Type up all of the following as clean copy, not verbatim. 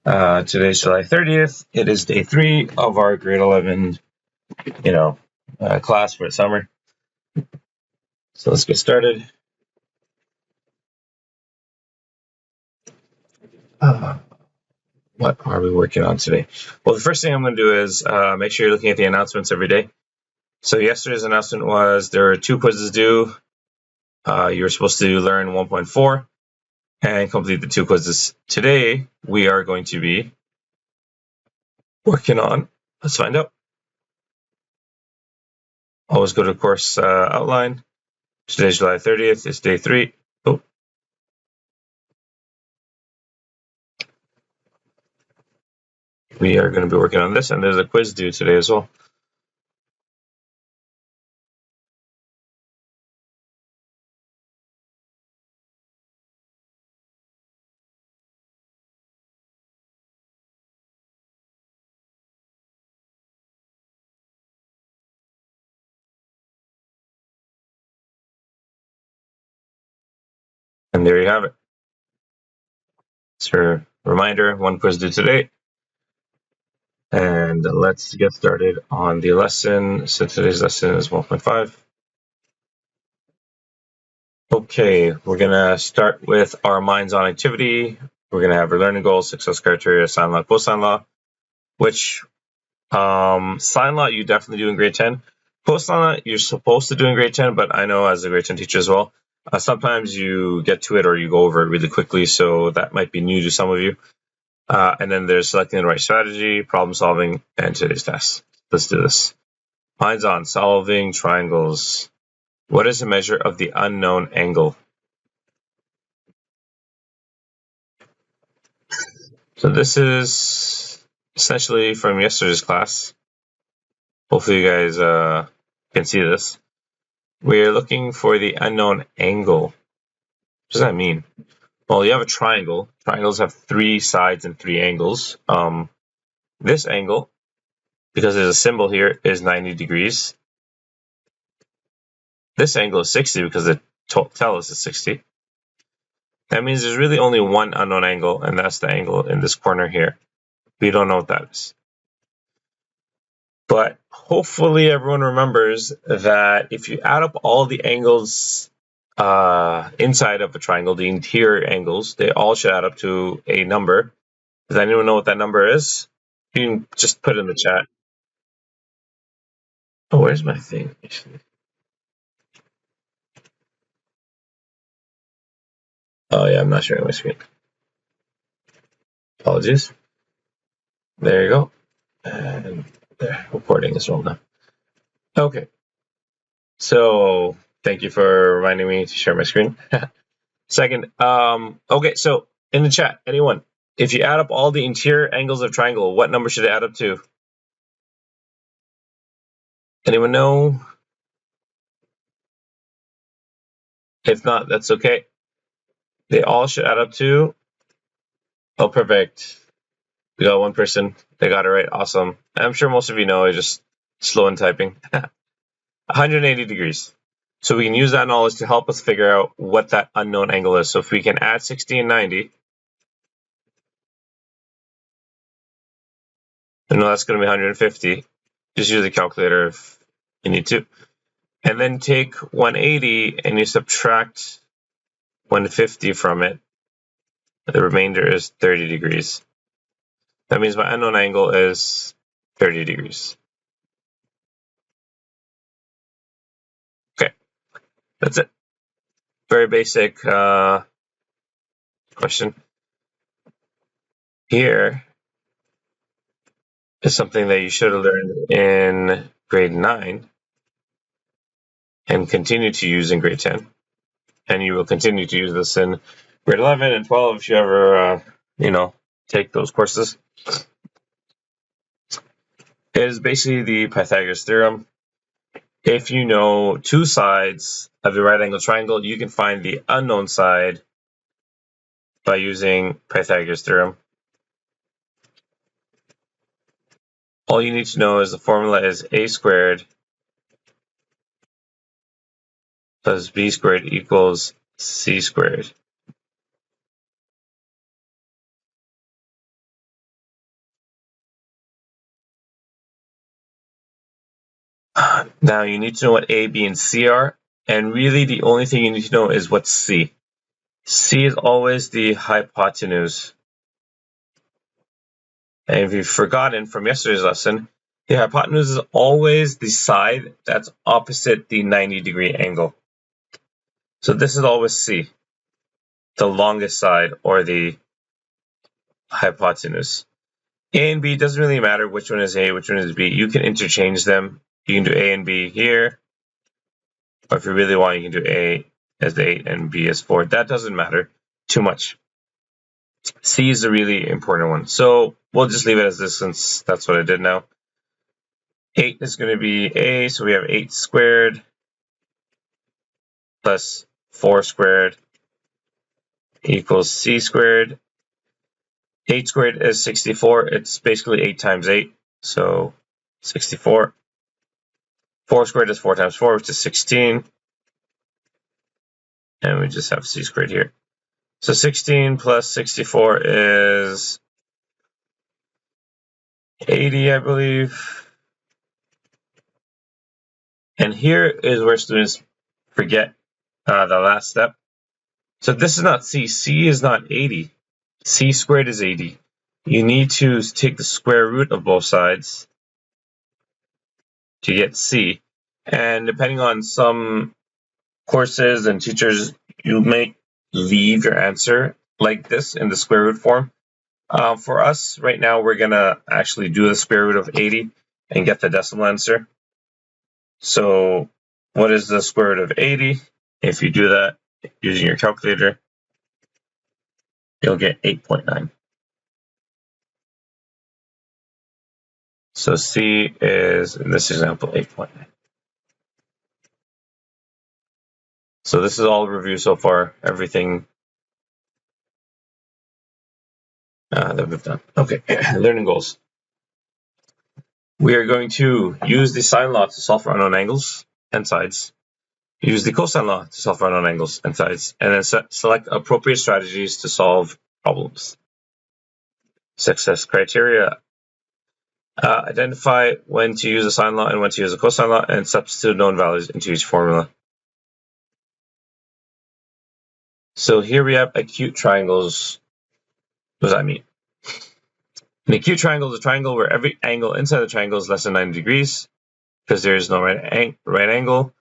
Today's July 30th. It is day 3 of our grade 11, class for the summer. So let's get started. What are we working on today? Well, the first thing I'm going to do is make sure you're looking at the announcements every day. So yesterday's announcement was there are 2 quizzes due. You were supposed to learn 1.4 and complete the 2 quizzes. Today, we are going to be working on, let's find out. Always go to course outline. Today's July 30th. It's day 3. Oh. We are going to be working on this, and there's a quiz due today as well. And there you have it. So reminder, 1 quiz due today. And let's get started on the lesson. So today's lesson is 1.5. Okay, we're going to start with our minds-on activity. We're going to have our learning goals, success criteria, sign law, post-sign law, which sign law you definitely do in grade 10. Post-sign law you're supposed to do in grade 10, but I know as a grade 10 teacher as well, sometimes you get to it or you go over it really quickly, so that might be new to some of you. And then there's selecting the right strategy, problem solving, and today's test. Let's do this. Minds on solving triangles. What is the measure of the unknown angle? So this is essentially from yesterday's class. Hopefully you guys can see this. We're looking for the unknown angle. What does that mean? Well, you have a triangle. Triangles have 3 sides and 3 angles. This angle, because there's a symbol here, is 90 degrees. This angle is 60 because the tell us is 60. That means there's really only one unknown angle, and that's the angle in this corner here. We don't know what that is. But hopefully everyone remembers that if you add up all the angles inside of a triangle, the interior angles, they all should add up to a number. Does anyone know what that number is? You can just put it in the chat. Oh, where's my thing? Oh yeah, I'm not sharing my screen. Apologies. There you go. And there, recording is well now. Okay. So thank you for reminding me to share my screen. Second, okay, so in the chat, anyone, if you add up all the interior angles of a triangle, what number should it add up to? Anyone know? If not, that's okay. They all should add up to, oh, perfect. We got one person. They got it right. Awesome. I'm sure most of you know, it's just slow in typing. 180 degrees. So we can use that knowledge to help us figure out what that unknown angle is. So if we can add 60 and 90, I know that's going to be 150. Just use the calculator if you need to. And then take 180 and you subtract 150 from it. The remainder is 30 degrees. That means my unknown angle is 30 degrees. Okay, that's it. Very basic question. Here is something that you should have learned in grade 9 and continue to use in grade 10. And you will continue to use this in grade 11 and 12 if you ever, take those courses. It is basically the Pythagoras theorem. If you know 2 sides of the right angle triangle, you can find the unknown side by using Pythagoras theorem. All you need to know is the formula is a squared plus b squared equals c squared. Now you need to know what A, B, and C are, and really the only thing you need to know is what's C. C is always the hypotenuse. And if you've forgotten from yesterday's lesson, the hypotenuse is always the side that's opposite the 90-degree angle. So this is always C, the longest side, or the hypotenuse. A and B doesn't really matter which one is A, which one is B. You can interchange them. You can do A and B here. Or if you really want, you can do A as 8 and B as 4. That doesn't matter too much. C is a really important one. So we'll just leave it as this since that's what I did now. 8 is going to be A, so we have 8 squared plus 4 squared equals C squared. 8 squared is 64. It's basically 8 times 8, so 64. 4 squared is 4 times 4, which is 16. And we just have C squared here. So 16 plus 64 is 80, I believe. And here is where students forget the last step. So this is not C. C is not 80. C squared is 80. You need to take the square root of both sides to get C. And depending on some courses and teachers, you may leave your answer like this in the square root form. For us, right now, we're going to actually do the square root of 80 and get the decimal answer. So what is the square root of 80? If you do that using your calculator, you'll get 8.9. So C is, in this example, 8.9. So this is all review so far, everything that we've done. Okay, learning goals. We are going to use the sine law to solve for unknown angles and sides. Use the cosine law to solve for unknown angles and sides, and then select appropriate strategies to solve problems. Success criteria. Identify when to use a sine law and when to use a cosine law, and substitute known values into each formula. So here we have acute triangles. What does that mean? An acute triangle is a triangle where every angle inside the triangle is less than 90 degrees, because there is no right angle.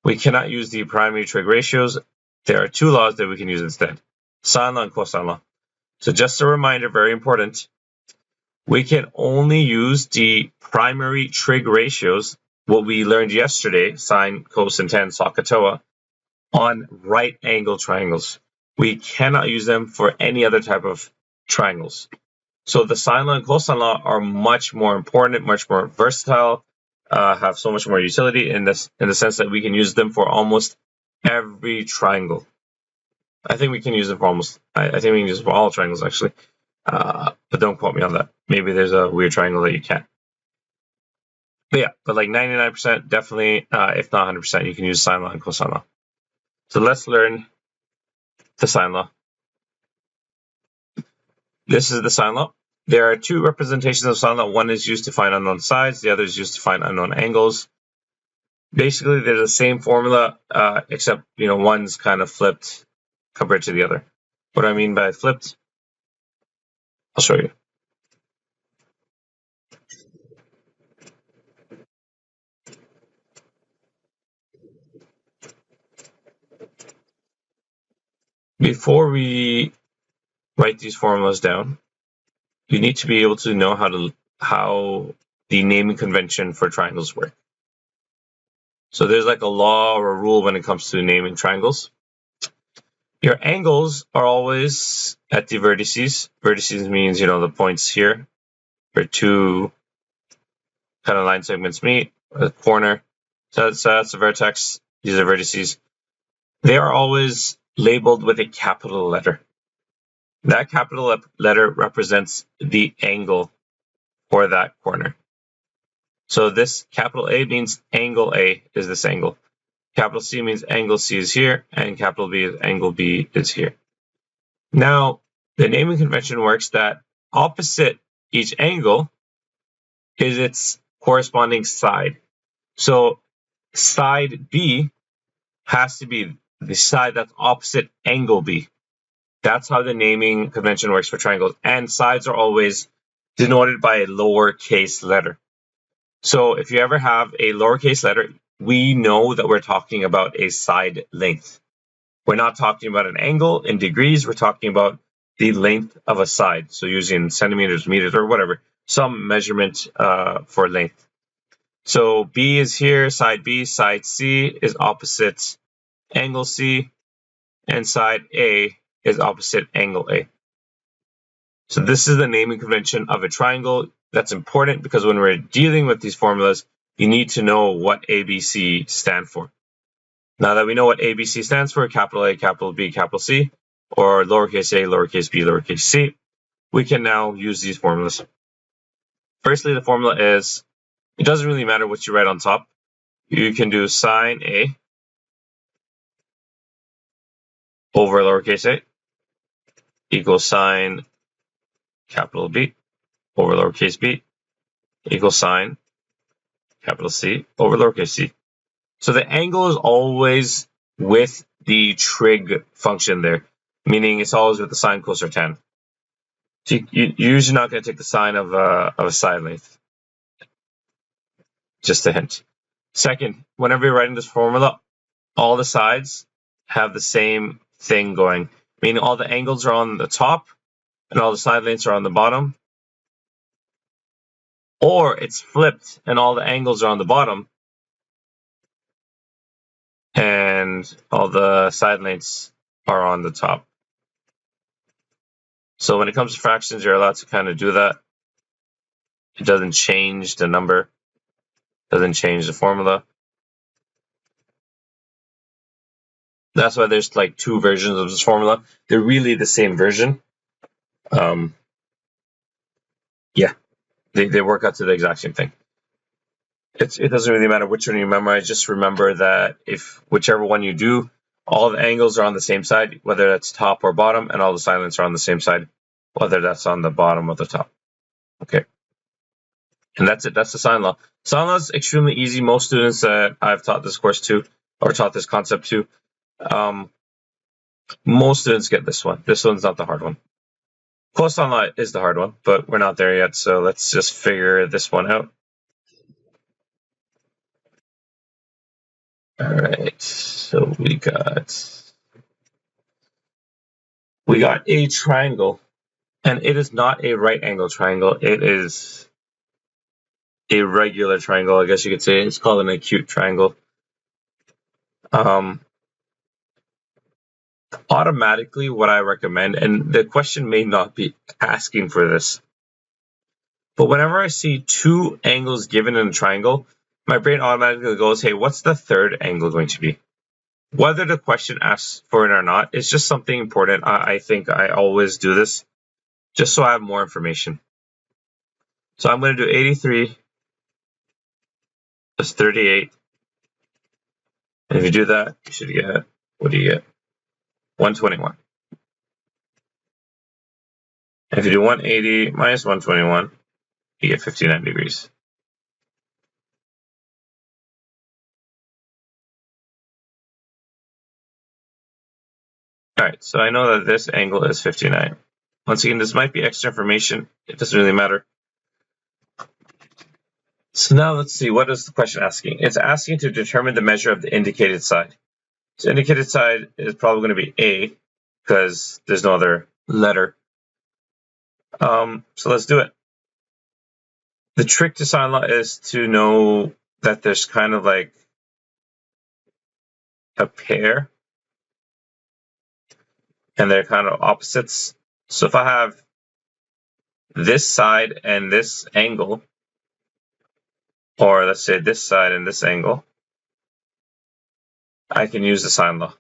We cannot use the primary trig ratios. There are two laws that we can use instead, sine law and cosine law. So just a reminder, very important, we can only use the primary trig ratios, what we learned yesterday, sine, cos, and tan, SOHCAHTOA, on right angle triangles. We cannot use them for any other type of triangles. So the sine law and cosine law are much more important, much more versatile, have so much more utility in the sense that we can use them for almost every triangle. I think we can use them for almost, I think we can use them for all triangles actually, but don't quote me on that. Maybe there's a weird triangle that you can't. But yeah, but like 99% definitely, if not 100%, you can use sine law and cosine law. So let's learn the sine law. This is the sine law. There are two representations of sine law. One is used to find unknown sides. The other is used to find unknown angles. Basically, they're the same formula, except one's kind of flipped compared to the other. What do I mean by flipped? I'll show you. Before we write these formulas down, you need to be able to know how the naming convention for triangles work. So there's like a law or a rule when it comes to naming triangles. Your angles are always at the vertices. Vertices means, the points here where two kind of line segments meet, a corner. So that's a vertex. These are vertices. They are always labeled with a capital letter. That capital letter represents the angle for that corner. So this capital A means angle A is this angle. Capital C means angle C is here, and capital B is angle B is here. Now, the naming convention works that opposite each angle is its corresponding side. So side B has to be the side that's opposite angle B. That's how the naming convention works for triangles. And sides are always denoted by a lowercase letter. So if you ever have a lowercase letter, we know that we're talking about a side length. We're not talking about an angle in degrees. We're talking about the length of a side. So using centimeters, meters, or whatever, some measurement for length. So B is here, side B, side C is opposite angle C, and side A is opposite angle A. So this is the naming convention of a triangle. That's important because when we're dealing with these formulas, you need to know what ABC stand for. Now that we know what ABC stands for, capital A, capital B, capital C, or lowercase a, lowercase b, lowercase c, we can now use these formulas. Firstly, the formula is, it doesn't really matter what you write on top. You can do sine A over lowercase a equals sine capital B over lowercase b equals sine capital C over lowercase c. So the angle is always with the trig function there, meaning it's always with the sine, cos, or tan. So you're usually not going to take the sine of a side length. Just a hint. Second, whenever you're writing this formula, all the sides have the same thing going, meaning all the angles are on the top and all the side lengths are on the bottom. Or it's flipped and all the angles are on the bottom and all the side lengths are on the top. So when it comes to fractions, you're allowed to kind of do that. It doesn't change the number, doesn't change the formula. That's why there's like two versions of this formula. They're really the same version. Yeah, they work out to the exact same thing. It doesn't really matter which one you memorize. Just remember that if whichever one you do, all the angles are on the same side, whether that's top or bottom, and all the side lengths are on the same side, whether that's on the bottom or the top. Okay. And that's it. That's the sine law. Sine law is extremely easy. Most students that I've taught this course to, or taught this concept to, most students get this one. This one's not the hard one. Cosine law is the hard one, but we're not there yet, so let's just figure this one out. All right, so we got a triangle, and it is not a right angle triangle. It is a regular triangle, I guess you could say. It's called an acute triangle. Automatically, what I recommend, and the question may not be asking for this, but whenever I see two angles given in a triangle, my brain automatically goes, hey, what's the third angle going to be? Whether the question asks for it or not, it's just something important. I think I always do this just so I have more information. So I'm going to do 83 plus 38. And if you do that, you should get, what do you get? 121. And if you do 180 minus 121, you get 59 degrees. All right, so I know that this angle is 59. Once again, this might be extra information. It doesn't really matter. So now let's see, what is the question asking? It's asking to determine the measure of the indicated side. So indicated side is probably going to be A because there's no other letter. So let's do it. The trick to sine law is to know that there's kind of like a pair and they're kind of opposites. So if I have this side and this angle, or let's say this side and this angle, I can use the sine law.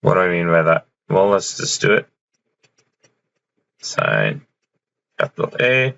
What do I mean by that? Well, let's just do it. Sine capital A